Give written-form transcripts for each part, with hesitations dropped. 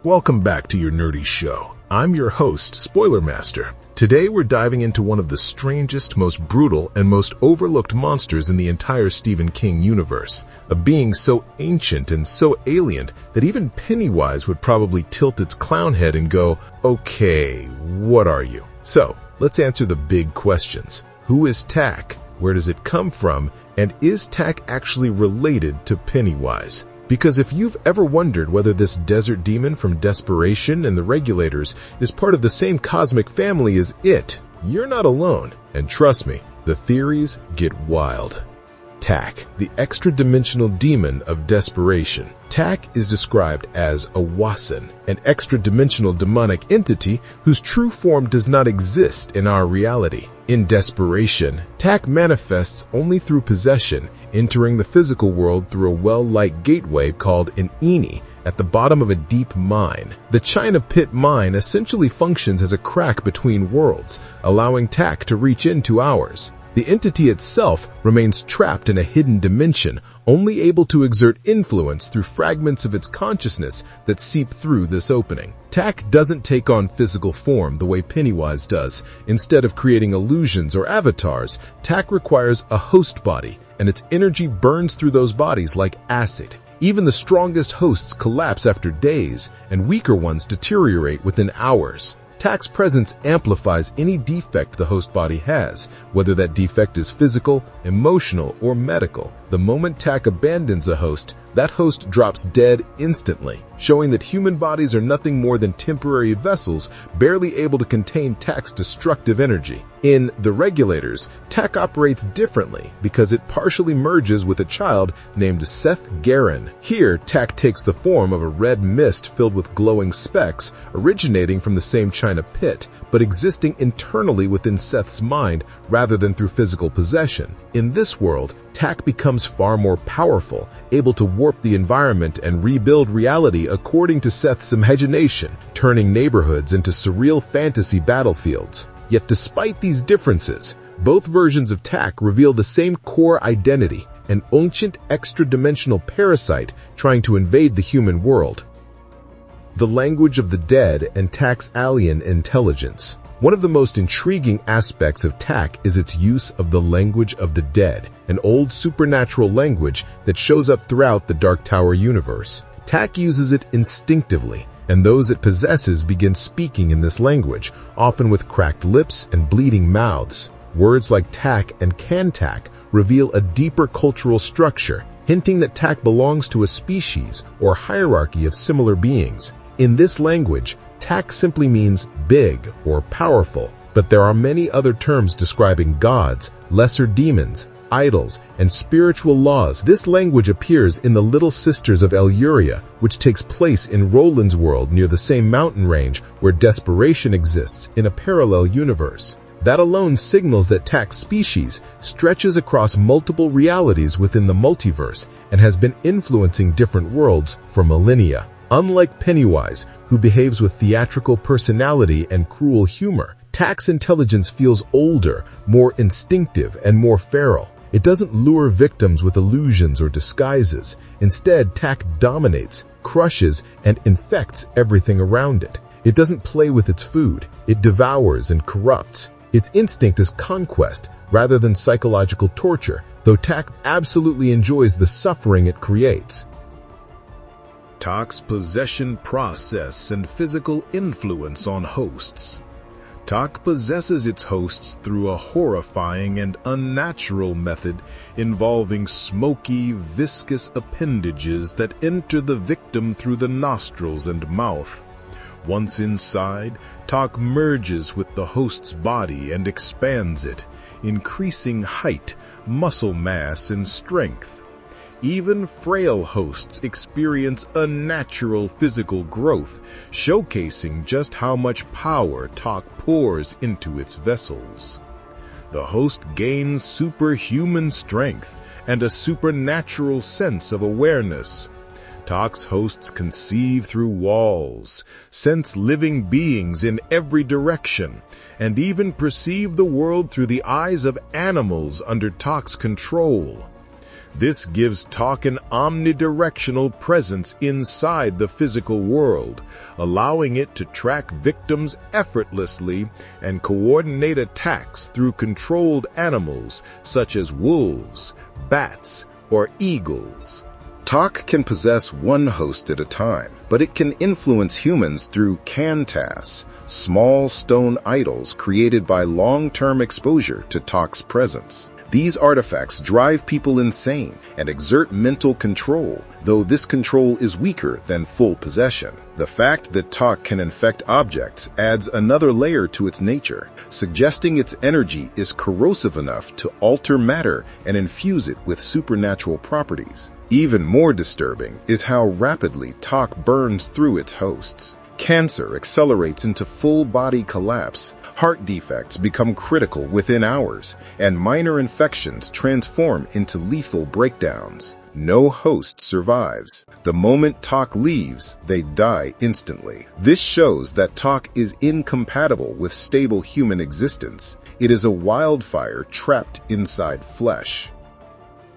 Welcome back to your nerdy show. I'm your host, Spoiler Master. Today we're diving into one of the strangest, most brutal, and most overlooked monsters in the entire Stephen King universe. A being so ancient and so alien that even Pennywise would probably tilt its clown head and go, "Okay, what are you?" So, let's answer the big questions. Who is Tak? Where does it come from? And is Tak actually related to Pennywise? Because if you've ever wondered whether this desert demon from Desperation and The Regulators is part of the same cosmic family as it, you're not alone. And trust me, the theories get wild. Tak, the extra-dimensional demon of desperation. Tak is described as a Wasan, an extra-dimensional demonic entity whose true form does not exist in our reality. In Desperation, Tak manifests only through possession, entering the physical world through a well-like gateway called an Eni at the bottom of a deep mine. The China Pit mine essentially functions as a crack between worlds, allowing Tak to reach into ours. The entity itself remains trapped in a hidden dimension, only able to exert influence through fragments of its consciousness that seep through this opening. Tak doesn't take on physical form the way Pennywise does. Instead of creating illusions or avatars, Tak requires a host body, and its energy burns through those bodies like acid. Even the strongest hosts collapse after days, and weaker ones deteriorate within hours. Tak's presence amplifies any defect the host body has, whether that defect is physical, emotional, or medical. The moment Tak abandons a host, that host drops dead instantly, showing that human bodies are nothing more than temporary vessels barely able to contain Tak's destructive energy. In The Regulators, Tak operates differently because it partially merges with a child named Seth Garin. Here, Tak takes the form of a red mist filled with glowing specks, originating from the same China Pit, but existing internally within Seth's mind rather than through physical possession. In this world, Tak becomes far more powerful, able to warp the environment and rebuild reality according to Seth's imagination, turning neighborhoods into surreal fantasy battlefields. Yet despite these differences, both versions of Tak reveal the same core identity, an ancient extra-dimensional parasite trying to invade the human world. The language of the dead and Tak's alien intelligence. One of the most intriguing aspects of Tak is its use of the language of the dead, an old supernatural language that shows up throughout the Dark Tower universe. Tak uses it instinctively, and those it possesses begin speaking in this language, often with cracked lips and bleeding mouths. Words like Tak and Kantak reveal a deeper cultural structure, hinting that Tak belongs to a species or hierarchy of similar beings. In this language, Tak simply means big or powerful, but there are many other terms describing gods, lesser demons, idols, and spiritual laws. This language appears in The Little Sisters of Eluria, which takes place in Roland's world near the same mountain range where Desperation exists in a parallel universe. That alone signals that Tak's species stretches across multiple realities within the multiverse and has been influencing different worlds for millennia. Unlike Pennywise, who behaves with theatrical personality and cruel humor, Tak's intelligence feels older, more instinctive, and more feral. It doesn't lure victims with illusions or disguises. Instead, Tak dominates, crushes, and infects everything around it. It doesn't play with its food. It devours and corrupts. Its instinct is conquest rather than psychological torture, though Tak absolutely enjoys the suffering it creates. Tak's possession process and physical influence on hosts. Tak possesses its hosts through a horrifying and unnatural method involving smoky, viscous appendages that enter the victim through the nostrils and mouth. Once inside, Tak merges with the host's body and expands it, increasing height, muscle mass, and strength. Even frail hosts experience unnatural physical growth, showcasing just how much power Tak pours into its vessels. The host gains superhuman strength and a supernatural sense of awareness. Tak's hosts conceive through walls, sense living beings in every direction, and even perceive the world through the eyes of animals under Tak's control. This gives Talk an omnidirectional presence inside the physical world, allowing it to track victims effortlessly and coordinate attacks through controlled animals such as wolves, bats, or eagles. Talk can possess one host at a time, but it can influence humans through kantas, small stone idols created by long-term exposure to Talk's presence. These artifacts drive people insane and exert mental control, though this control is weaker than full possession. The fact that Talk can infect objects adds another layer to its nature, suggesting its energy is corrosive enough to alter matter and infuse it with supernatural properties. Even more disturbing is how rapidly Talk burns through its hosts. Cancer accelerates into full-body collapse, heart defects become critical within hours, and minor infections transform into lethal breakdowns. No host survives. The moment Talk leaves, they die instantly. This shows that Talk is incompatible with stable human existence. It is a wildfire trapped inside flesh.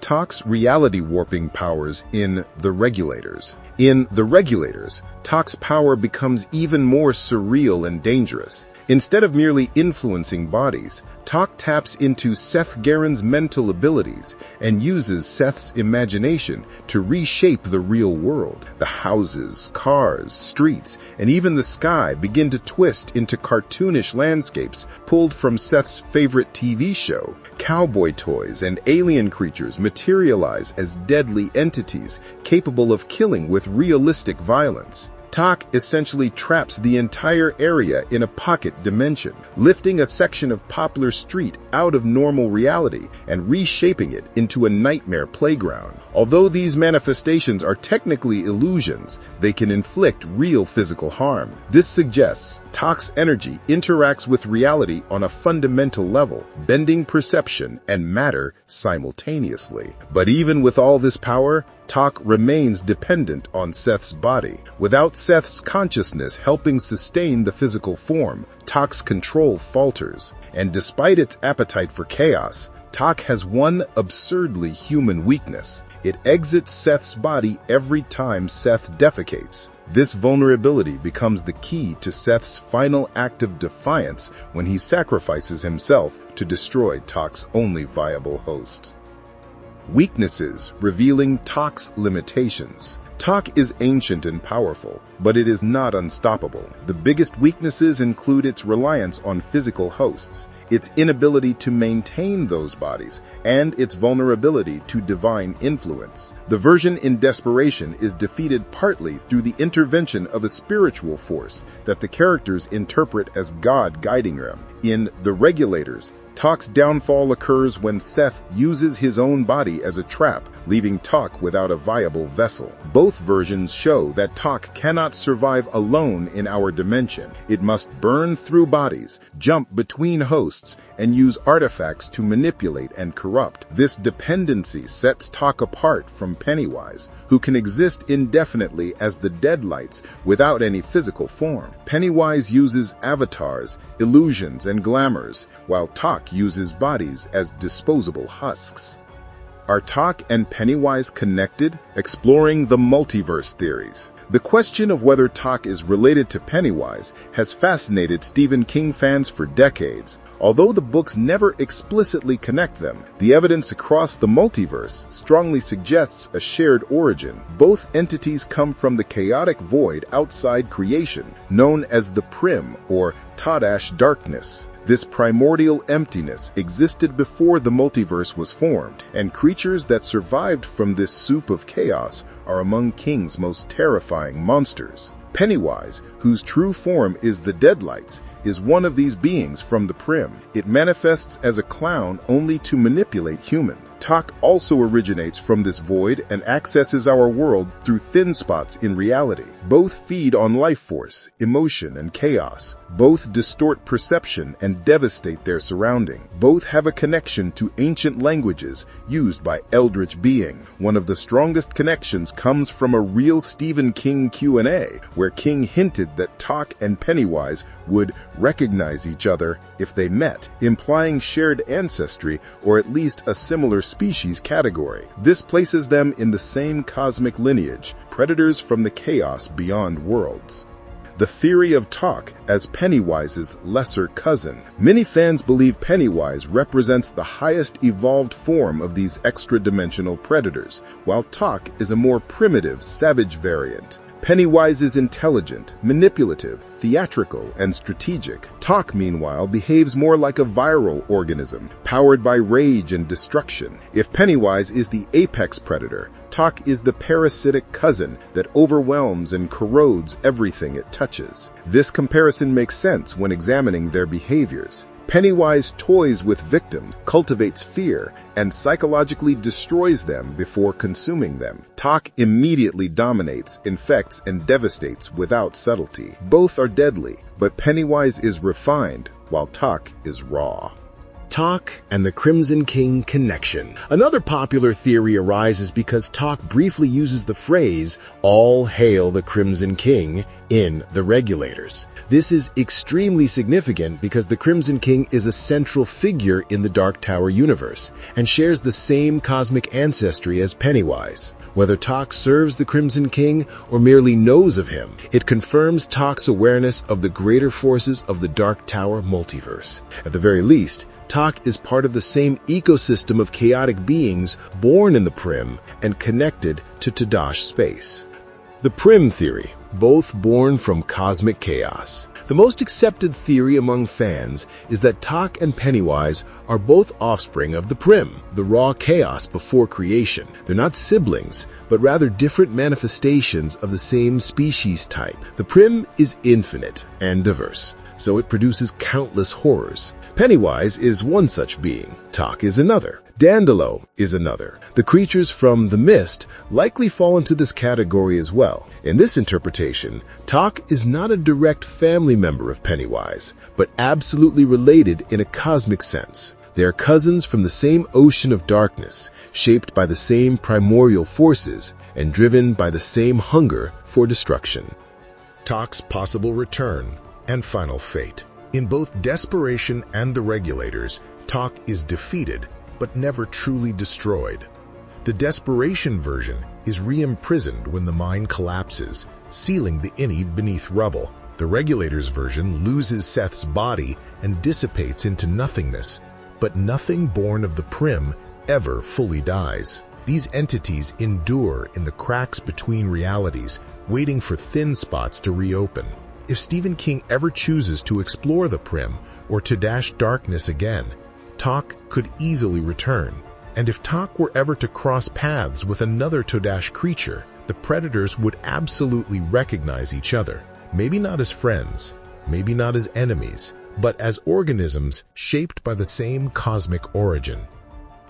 Talk's reality warping powers in The Regulators. In The Regulators, Talk's power becomes even more surreal and dangerous. Instead of merely influencing bodies, Talk taps into Seth Garren's mental abilities and uses Seth's imagination to reshape the real world. The houses, cars, streets, and even the sky begin to twist into cartoonish landscapes pulled from Seth's favorite TV show. Cowboy toys and alien creatures materialize as deadly entities capable of killing with realistic violence. Talk essentially traps the entire area in a pocket dimension, lifting a section of Poplar Street out of normal reality and reshaping it into a nightmare playground. Although these manifestations are technically illusions, they can inflict real physical harm. This suggests Talk's energy interacts with reality on a fundamental level, bending perception and matter simultaneously. But even with all this power, Talk remains dependent on Seth's body. Without Seth's consciousness helping sustain the physical form, Talk's control falters. And despite its appetite for chaos, Talk has one absurdly human weakness. It exits Seth's body every time Seth defecates. This vulnerability becomes the key to Seth's final act of defiance when he sacrifices himself to destroy Talk's only viable host. Weaknesses revealing Talk's limitations. Talk is ancient and powerful, but it is not unstoppable. The biggest weaknesses include its reliance on physical hosts, its inability to maintain those bodies, and its vulnerability to divine influence. The version in Desperation is defeated partly through the intervention of a spiritual force that the characters interpret as God guiding them. In The Regulators, Talk's downfall occurs when Seth uses his own body as a trap, leaving Talk without a viable vessel. Both versions show that Talk cannot survive alone in our dimension. It must burn through bodies, jump between hosts, and use artifacts to manipulate and corrupt. This dependency sets Talk apart from Pennywise, who can exist indefinitely as the Deadlights without any physical form. Pennywise uses avatars, illusions, and glamours, while Talk uses bodies as disposable husks. Are Talk and Pennywise connected? Exploring the multiverse theories. The question of whether Talk is related to Pennywise has fascinated Stephen King fans for decades. Although the books never explicitly connect them, the evidence across the multiverse strongly suggests a shared origin. Both entities come from the chaotic void outside creation, known as the Prim or Tadash darkness. This primordial emptiness existed before the multiverse was formed, and creatures that survived from this soup of chaos are among King's most terrifying monsters. Pennywise, whose true form is the Deadlights, is one of these beings from the Prim. It manifests as a clown only to manipulate humans. Talk also originates from this void and accesses our world through thin spots in reality. Both feed on life force, emotion, and chaos. Both distort perception and devastate their surrounding. Both have a connection to ancient languages used by eldritch being. One of the strongest connections comes from a real Stephen King Q&A, where King hinted that Talk and Pennywise would recognize each other if they met, implying shared ancestry or at least a similar species category. This places them in the same cosmic lineage, predators from the chaos beyond worlds. The theory of Tok as Pennywise's lesser cousin. Many fans believe Pennywise represents the highest evolved form of these extra-dimensional predators, while Tok is a more primitive, savage variant. Pennywise is intelligent, manipulative, theatrical, and strategic. Tok, meanwhile, behaves more like a viral organism, powered by rage and destruction. If Pennywise is the apex predator, Tok is the parasitic cousin that overwhelms and corrodes everything it touches. This comparison makes sense when examining their behaviors. Pennywise toys with victims, cultivates fear, and psychologically destroys them before consuming them. Tok immediately dominates, infects, and devastates without subtlety. Both are deadly, but Pennywise is refined, while Tok is raw. Tok and the Crimson King connection. Another popular theory arises because Tok briefly uses the phrase, "All hail the Crimson King," in The Regulators. This is extremely significant because the Crimson King is a central figure in the Dark Tower universe and shares the same cosmic ancestry as Pennywise. Whether Tok serves the Crimson King or merely knows of him, it confirms Tok's awareness of the greater forces of the Dark Tower multiverse. At the very least, Tok is part of the same ecosystem of chaotic beings born in the Prim and connected to Tadash space. The Prim theory, both born from cosmic chaos. The most accepted theory among fans is that Tok and Pennywise are both offspring of the Prim, the raw chaos before creation. They're not siblings, but rather different manifestations of the same species type. The Prim is infinite and diverse, so it produces countless horrors. Pennywise is one such being. Tok is another. Dandalo is another. The creatures from the mist likely fall into this category as well. In this interpretation, Tok is not a direct family member of Pennywise, but absolutely related in a cosmic sense. They are cousins from the same ocean of darkness, shaped by the same primordial forces, and driven by the same hunger for destruction. Tok's possible return and final fate. In both Desperation and The Regulators, Tok is defeated, but never truly destroyed. The Desperation version is re-imprisoned when the mine collapses, sealing the Innie beneath rubble. The Regulators version loses Seth's body and dissipates into nothingness, but nothing born of the Prim ever fully dies. These entities endure in the cracks between realities, waiting for thin spots to reopen. If Stephen King ever chooses to explore the Prim or to dash darkness again, Tok could easily return. And if Tok were ever to cross paths with another Todash creature, the predators would absolutely recognize each other. Maybe not as friends, maybe not as enemies, but as organisms shaped by the same cosmic origin.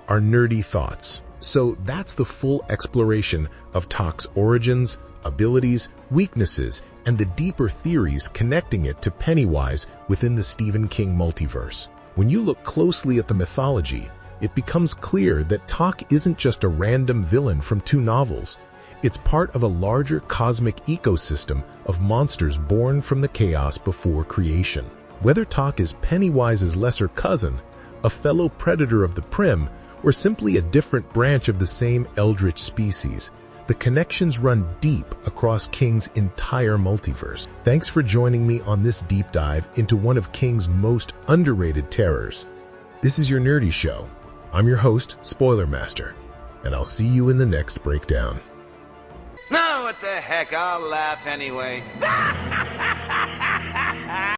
Our nerdy thoughts. So that's the full exploration of Tok's origins, abilities, weaknesses, and the deeper theories connecting it to Pennywise within the Stephen King multiverse. When you look closely at the mythology, it becomes clear that Tok isn't just a random villain from two novels. It's part of a larger cosmic ecosystem of monsters born from the chaos before creation. Whether Tok is Pennywise's lesser cousin, a fellow predator of the Prim, or simply a different branch of the same eldritch species, the connections run deep across King's entire multiverse. Thanks for joining me on this deep dive into one of King's most underrated terrors. This is your Nerdy Show. I'm your host, Spoiler Master, and I'll see you in the next breakdown. No, what the heck, I'll laugh anyway.